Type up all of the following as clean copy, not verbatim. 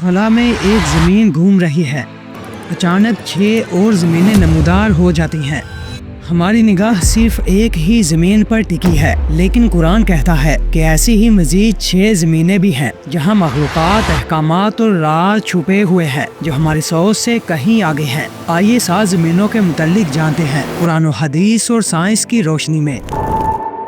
خلا میں ایک زمین گھوم رہی ہے۔ اچانک 6 اور زمینیں نمودار ہو جاتی ہیں۔ ہماری نگاہ صرف ایک ہی زمین پر ٹکی ہے، لیکن قرآن کہتا ہے کہ ایسی ہی مزید 6 زمینیں بھی ہیں جہاں مخلوقات، احکامات اور راز چھپے ہوئے ہیں جو ہماری سوچ سے کہیں آگے ہیں۔ آئیے 7 زمینوں کے متعلق جانتے ہیں قرآن و حدیث اور سائنس کی روشنی میں۔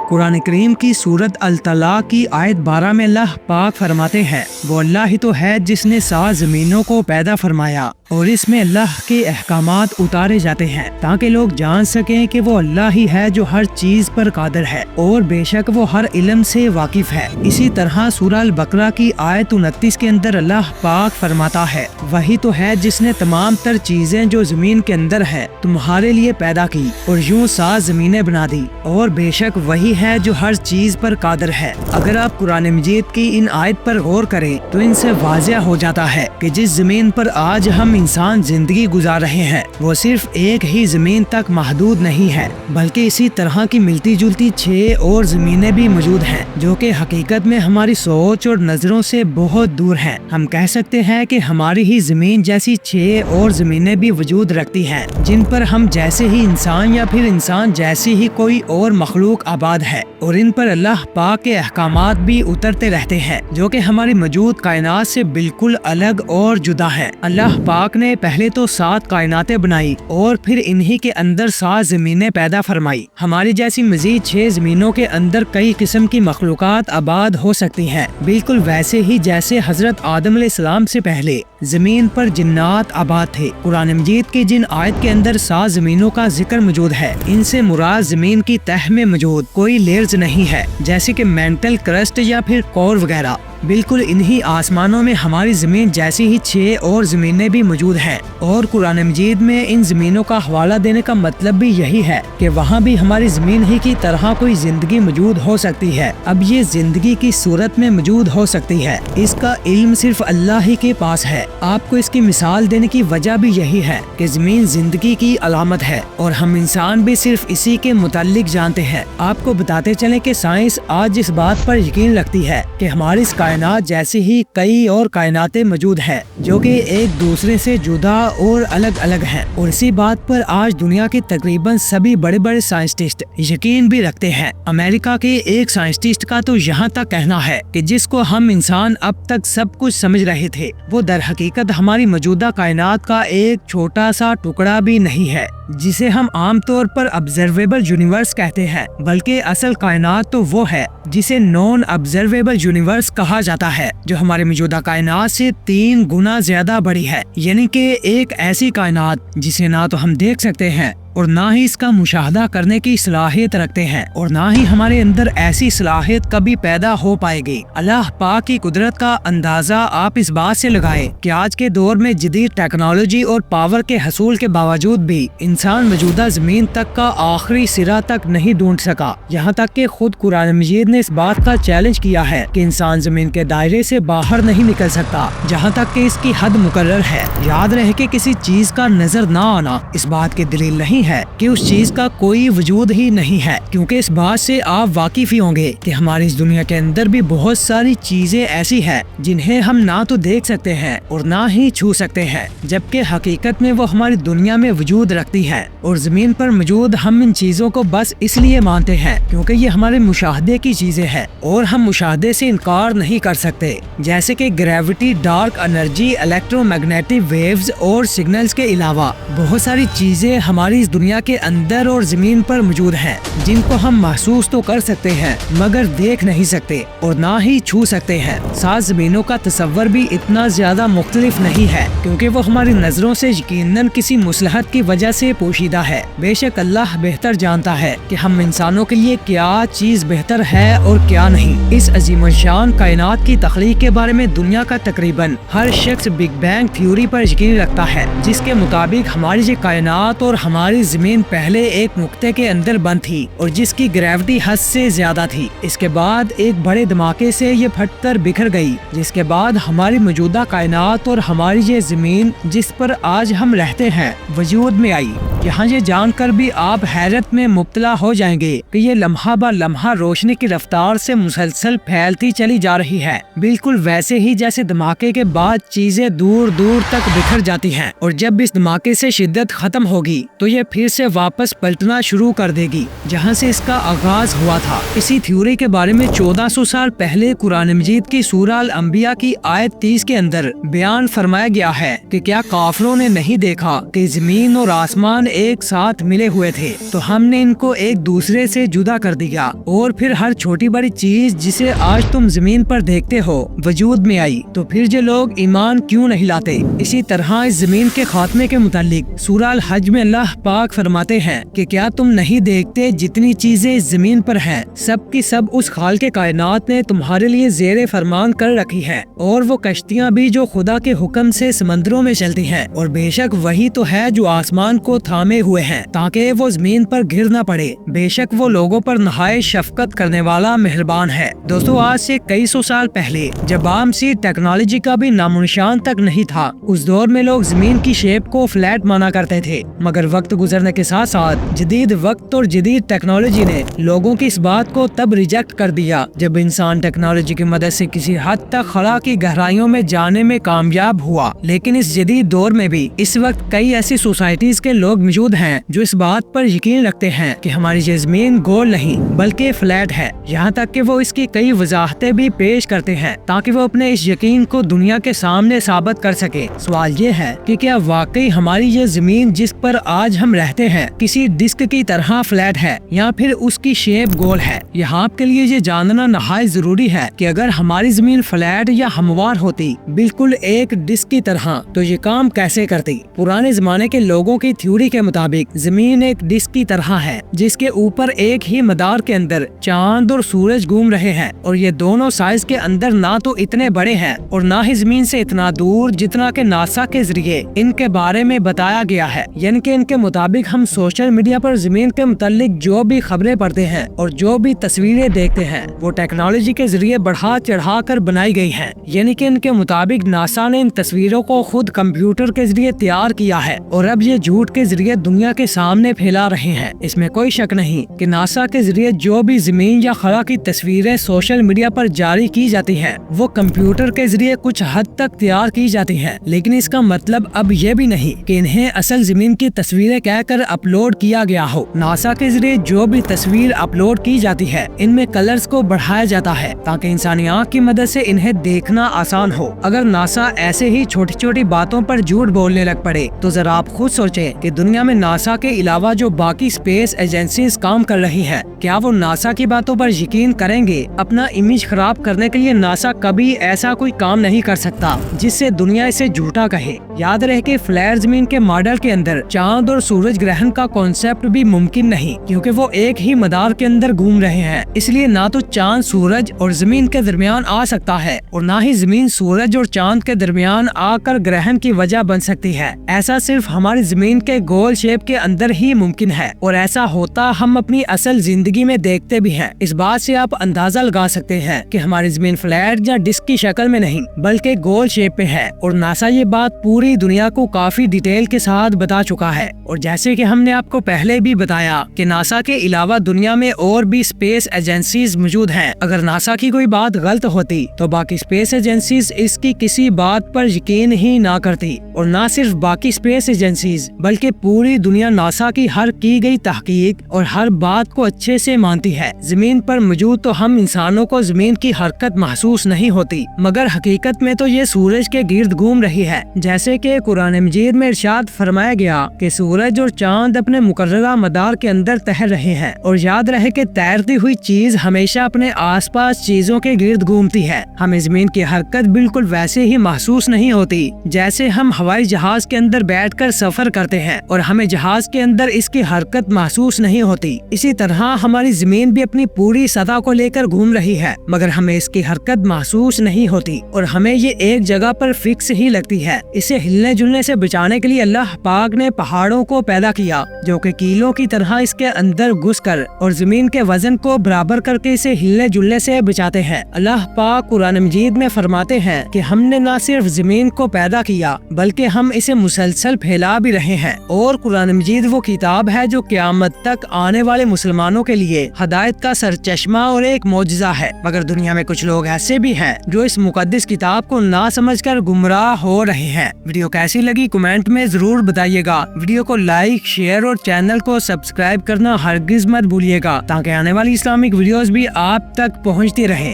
قرآن کریم کی سورت الطلاق کی آیت 12 میں اللہ پاک فرماتے ہیں، وہ اللہ ہی تو ہے جس نے 7 زمینوں کو پیدا فرمایا اور اس میں اللہ کے احکامات اتارے جاتے ہیں تاکہ لوگ جان سکیں کہ وہ اللہ ہی ہے جو ہر چیز پر قادر ہے اور بے شک وہ ہر علم سے واقف ہے۔ اسی طرح سورہ البقرہ کی آیت 29 کے اندر اللہ پاک فرماتا ہے، وہی تو ہے جس نے تمام تر چیزیں جو زمین کے اندر ہے تمہارے لیے پیدا کی اور یوں 7 زمینیں بنا دی، اور بے شک وہی ہے جو ہر چیز پر قادر ہے۔ اگر آپ قرآن مجید کی ان آیت پر غور کریں تو ان سے واضح ہو جاتا ہے کہ جس زمین پر آج ہم انسان زندگی گزار رہے ہیں وہ صرف ایک ہی زمین تک محدود نہیں ہے، بلکہ اسی طرح کی ملتی جلتی 6 اور زمینیں بھی موجود ہیں جو کہ حقیقت میں ہماری سوچ اور نظروں سے بہت دور ہیں۔ ہم کہہ سکتے ہیں کہ ہماری ہی زمین جیسی 6 اور زمینیں بھی وجود رکھتی ہیں جن پر ہم جیسے ہی انسان یا پھر انسان جیسی ہی کوئی اور مخلوق آباد ہے، اور ان پر اللہ پاک کے احکامات بھی اترتے رہتے ہیں جو کہ ہماری موجود کائنات سے بالکل الگ اور جدا ہے۔ اللہ پاک نے پہلے تو 7 کائناتیں بنائی اور پھر انہی کے اندر 7 زمینیں پیدا فرمائی۔ ہماری جیسی مزید 6 زمینوں کے اندر کئی قسم کی مخلوقات آباد ہو سکتی ہیں، بالکل ویسے ہی جیسے حضرت آدم علیہ السلام سے پہلے زمین پر جنات آباد تھے۔ قرآن مجید کی جن آیت کے اندر 7 زمینوں کا ذکر موجود ہے، ان سے مراد زمین کی تہ میں موجود کوئی لیئرز نہیں ہے جیسے کہ مینٹل کرسٹ یا پھر کور وغیرہ۔ بالکل انہی آسمانوں میں ہماری زمین جیسی ہی 6 اور زمینیں بھی موجود ہیں، اور قرآن مجید میں ان زمینوں کا حوالہ دینے کا مطلب بھی یہی ہے کہ وہاں بھی ہماری زمین ہی کی طرح کوئی زندگی موجود ہو سکتی ہے۔ اب یہ زندگی کی صورت میں موجود ہو سکتی ہے، اس کا علم صرف اللہ ہی کے پاس ہے۔ آپ کو اس کی مثال دینے کی وجہ بھی یہی ہے کہ زمین زندگی کی علامت ہے اور ہم انسان بھی صرف اسی کے متعلق جانتے ہیں۔ آپ کو بتاتے چلیں کہ سائنس آج اس بات پر یقین رکھتی ہے کہ ہماری کائنات جیسی ہی کئی اور کائناتیں موجود ہیں جو کہ ایک دوسرے سے جدا اور الگ الگ ہیں، اور اسی بات پر آج دنیا کے تقریباً سبھی بڑے بڑے سائنسٹسٹ یقین بھی رکھتے ہیں۔ امریکہ کے ایک سائنسٹسٹ کا تو یہاں تک کہنا ہے کہ جس کو ہم انسان اب تک سب کچھ سمجھ رہے تھے وہ در حقیقت ہماری موجودہ کائنات کا ایک چھوٹا سا ٹکڑا بھی نہیں ہے جسے ہم عام طور پر آبزرویبل یونیورس کہتے ہیں، بلکہ اصل کائنات تو وہ ہے جسے نان آبزرویبل یونیورس کہا جاتا ہے، جو ہمارے موجودہ کائنات سے 3 گنا زیادہ بڑی ہے، یعنی کہ ایک ایسی کائنات جسے نہ تو ہم دیکھ سکتے ہیں اور نہ ہی اس کا مشاہدہ کرنے کی صلاحیت رکھتے ہیں، اور نہ ہی ہمارے اندر ایسی صلاحیت کبھی پیدا ہو پائے گی۔ اللہ پاک کی قدرت کا اندازہ آپ اس بات سے لگائیں کہ آج کے دور میں جدید ٹیکنالوجی اور پاور کے حصول کے باوجود بھی انسان موجودہ زمین تک کا آخری سرا تک نہیں ڈھونڈ سکا، یہاں تک کہ خود قرآن مجید نے اس بات کا چیلنج کیا ہے کہ انسان زمین کے دائرے سے باہر نہیں نکل سکتا جہاں تک کہ اس کی حد مقرر ہے۔ یاد رہے کہ کسی چیز کا نظر نہ آنا اس بات کی دلیل نہیں ہے کہ اس چیز کا کوئی وجود ہی نہیں ہے، کیونکہ اس بات سے آپ واقف ہی ہوں گے کہ ہماری اس دنیا کے اندر بھی بہت ساری چیزیں ایسی ہیں جنہیں ہم نہ تو دیکھ سکتے ہیں اور نہ ہی چھو سکتے ہیں، جبکہ حقیقت میں وہ ہماری دنیا میں وجود رکھتی ہے، اور زمین پر موجود ہم ان چیزوں کو بس اس لیے مانتے ہیں کیونکہ یہ ہمارے مشاہدے کی چیزیں ہیں اور ہم مشاہدے سے انکار نہیں کر سکتے، جیسے کہ gravity, dark energy, electromagnetic waves اور سگنلز کے علاوہ بہت ساری چیزیں ہماری اس دنیا کے اندر اور زمین پر موجود ہیں جن کو ہم محسوس تو کر سکتے ہیں مگر دیکھ نہیں سکتے اور نہ ہی چھو سکتے ہیں۔ 7 زمینوں کا تصور بھی اتنا زیادہ مختلف نہیں ہے کیونکہ وہ ہماری نظروں سے یقیناً کسی مصلحت کی وجہ سے پوشیدہ ہے۔ بے شک اللہ بہتر جانتا ہے کہ ہم انسانوں کے لیے کیا چیز بہتر ہے اور کیا نہیں۔ اس عظیم الشان کائنات کی تخلیق کے بارے میں دنیا کا تقریباً ہر شخص بگ بینگ تھیوری پر یقین رکھتا ہے، جس کے مطابق ہماری یہ کائنات اور ہماری हमारी जमीन पहले एक नुक्ते के अंदर बंद थी और जिसकी ग्रेविटी हद से ज्यादा थी। इसके बाद एक बड़े धमाके से ये फटकर बिखर गई, जिसके बाद हमारी मौजूदा कायनात और हमारी ये जमीन जिस पर आज हम रहते हैं वजूद में आई। यहाँ ये जानकर भी आप हैरत में मुब्तला हो जाएंगे कि ये लम्हा ब लम्हा रोशनी की रफ्तार से मुसलसल फैलती चली जा रही है, बिल्कुल वैसे ही जैसे धमाके के बाद चीजें दूर दूर तक बिखर जाती हैं और जब इस धमाके से शिद्दत खत्म होगी तो ये फिर से वापस पलटना शुरू कर देगी जहाँ से इसका आगाज हुआ था। इसी थ्योरी के बारे में 1400 साल पहले कुरान मजीद की सूरह अल अंबिया की आयत 30 के अंदर बयान फरमाया गया है कि क्या काफिरों ने नहीं देखा कि जमीन और आसमान एक साथ मिले हुए थे, तो हमने इनको एक दूसरे से जुदा कर दिया और फिर हर छोटी बड़ी चीज जिसे आज तुम जमीन पर देखते हो वजूद में आई, तो फिर जो लोग ईमान क्यों नहीं लाते। इसी तरह इस जमीन के खात्मे के मुतालिक सूरह अल हज में अल्लाह पाक फरमाते हैं कि क्या तुम नहीं देखते जितनी चीजें इस जमीन पर हैं सब की सब उस खालिक़े कायनात ने तुम्हारे लिए ज़ेरे फरमान कर रखी है, और वो कश्तियाँ भी जो खुदा के हुक्म से समंदरों में चलती हैं, और बेशक वही तो है जो आसमान को थामे हुए हैं ताकि वो जमीन पर गिर न पड़े। बेशक वो लोगों पर नहायत शफकत करने वाला मेहरबान है। दोस्तों, आज से कई सौ साल पहले जब आम सी टेक्नोलॉजी का भी नामोनिशान तक नहीं था, उस दौर में लोग जमीन की शेप को फ्लैट माना करते थे, मगर वक्त गुजरने के साथ साथ जदीद वक्त और जदीद टेक्नोलॉजी ने लोगों की इस बात को तब रिजेक्ट कर दिया जब इंसान टेक्नोलॉजी की मदद से किसी हद तक खला की गहराइयों में जाने में कामयाब हुआ। लेकिन इस जदीद दौर में भी इस वक्त कई ऐसी सोसाइटीज के लोग मौजूद हैं जो इस बात पर यकीन रखते हैं कि हमारी ये जमीन गोल नहीं बल्कि फ्लैट है। यहाँ तक कि वो इसकी कई वजाहतें भी पेश करते हैं ताकि वो अपने इस यकीन को दुनिया के सामने साबित कर सके। सवाल ये है कि क्या वाकई हमारी ये जमीन जिस पर आज हम रहते हैं किसी डिस्क की तरह फ्लैट है या फिर उसकी शेप गोल है। यहाँ आपके लिए ये जानना नहायत जरूरी है कि अगर हमारी जमीन फ्लैट या हमवार होती बिल्कुल एक डिस्क की तरह तो ये काम कैसे करती। पुराने जमाने के लोगों की थ्योरी के मुताबिक जमीन एक डिस्क की तरह है जिसके ऊपर एक ही मदार के अंदर चांद और सूरज घूम रहे हैं, और ये दोनों साइज के अंदर ना तो इतने बड़े हैं और ना ही जमीन से इतना दूर जितना के नासा के जरिए इनके बारे में बताया गया है। यानी कि इनके मुताबिक हम सोशल मीडिया पर जमीन के मुतालिक जो भी खबरें पढ़ते हैं और जो भी तस्वीरें देखते हैं वो टेक्नोलॉजी के जरिए बढ़ा चढ़ा कर बनाई गई हैं। यानी कि इनके मुताबिक नासा ने इन तस्वीरों को खुद कंप्यूटर के जरिए तैयार किया है और अब ये झूठ के जरिए दुनिया के सामने फैला रहे हैं। इसमें कोई शक नहीं कि नासा के जरिए जो भी जमीन या खला की तस्वीरें सोशल मीडिया पर जारी की जाती हैं वो कंप्यूटर के जरिए कुछ हद तक तैयार की जाती हैं, लेकिन इसका मतलब अब ये भी नहीं कि इन्हें असल जमीन की तस्वीरें कहकर अपलोड किया गया हो। नासा के जरिए जो भी तस्वीर अपलोड की जाती है इनमें कलर्स को बढ़ाया जाता है ताकि इंसानी आँख की मदद से इन्हें देखना आसान हो। अगर नासा ऐसे ही छोटी छोटी बातों पर झूठ बोलने लग पड़े तो जरा आप खुद सोचें कि दुनिया में नासा के अलावा जो बाकी स्पेस एजेंसीज काम कर रही हैं, क्या वो नासा की बातों पर यकीन करेंगे। अपना इमेज खराब करने के लिए नासा कभी ऐसा कोई काम नहीं कर सकता जिससे दुनिया इसे झूठा कहे। याद रहे कि फ्लैट जमीन के मॉडल के अंदर चांद और सूरज ग्रहण का कॉन्सेप्ट भी मुमकिन नहीं, क्योंकि वो एक ही मदार के अंदर घूम रहे हैं। इसलिए ना तो चांद सूरज और जमीन के दरमियान आ सकता है और ना ही जमीन सूरज और चांद के दरमियान आकर ग्रहण की वजह बन सकती है। ऐसा सिर्फ हमारी जमीन के गोल शेप के अंदर ही मुमकिन है, और ऐसा होता हम अपनी असल जिंदगी में देखते भी हैं। इस बात से आप अंदाजा लगा सकते हैं कि हमारी जमीन फ्लैट या डिस्क की शक्ल में नहीं बल्कि गोल शेप पे है, और नासा ये बात पूरी दुनिया को काफी डिटेल के साथ बता चुका है। और जैसे कि हमने आपको पहले भी बताया कि नासा के अलावा दुनिया में और भी स्पेस एजेंसीज मौजूद हैं। अगर नासा की कोई बात गलत होती तो बाकी स्पेस एजेंसीज इसकी किसी बात पर यकीन ही ना करती, और ना सिर्फ बाकी स्पेस एजेंसीज बल्कि पूरी दुनिया नासा की हर की गई तहकीक और हर बात को अच्छे से मानती है। जमीन पर मौजूद तो हम इंसानों को जमीन की हरकत महसूस नहीं होती, मगर हकीकत में तो ये सूरज के गिर्द घूम रही है। जैसे कि कुरान मजीद में इरशाद फरमाया गया कि सूरज और चांद अपने मुकर्ररा मदार के अंदर तैर रहे हैं, और याद रहे कि तैरती हुई चीज हमेशा अपने आसपास चीजों के गिर्द घूमती है। हमें जमीन की हरकत बिल्कुल वैसे ही महसूस नहीं होती जैसे हम हवाई जहाज के अंदर बैठकर सफर करते हैं और हमें जहाज के अंदर इसकी हरकत महसूस नहीं होती। इसी तरह हमारी जमीन भी अपनी पूरी सतह को लेकर घूम रही है, मगर हमें इसकी हरकत महसूस नहीं होती और हमें ये एक जगह पर फिक्स ही लगती है। इसे हिलने जुलने से बचाने के लिए अल्लाह पाक ने पहाड़ों को پیدا کیا جو کہ کیلوں کی طرح اس کے اندر گھس کر اور زمین کے وزن کو برابر کر کے اسے ہلنے جلنے سے بچاتے ہیں۔ اللہ پاک قرآن مجید میں فرماتے ہیں کہ ہم نے نہ صرف زمین کو پیدا کیا بلکہ ہم اسے مسلسل پھیلا بھی رہے ہیں، اور قرآن مجید وہ کتاب ہے جو قیامت تک آنے والے مسلمانوں کے لیے ہدایت کا سرچشمہ اور ایک معجزہ ہے، مگر دنیا میں کچھ لوگ ایسے بھی ہیں جو اس مقدس کتاب کو نہ سمجھ کر گمراہ ہو رہے ہیں۔ ویڈیو کیسی لگی کمنٹ میں ضرور بتائیے گا۔ ویڈیو کو لائک، شیئر اور چینل کو سبسکرائب کرنا ہرگز مت بھولیے گا تاکہ آنے والی اسلامک ویڈیوز بھی آپ تک پہنچتی رہیں۔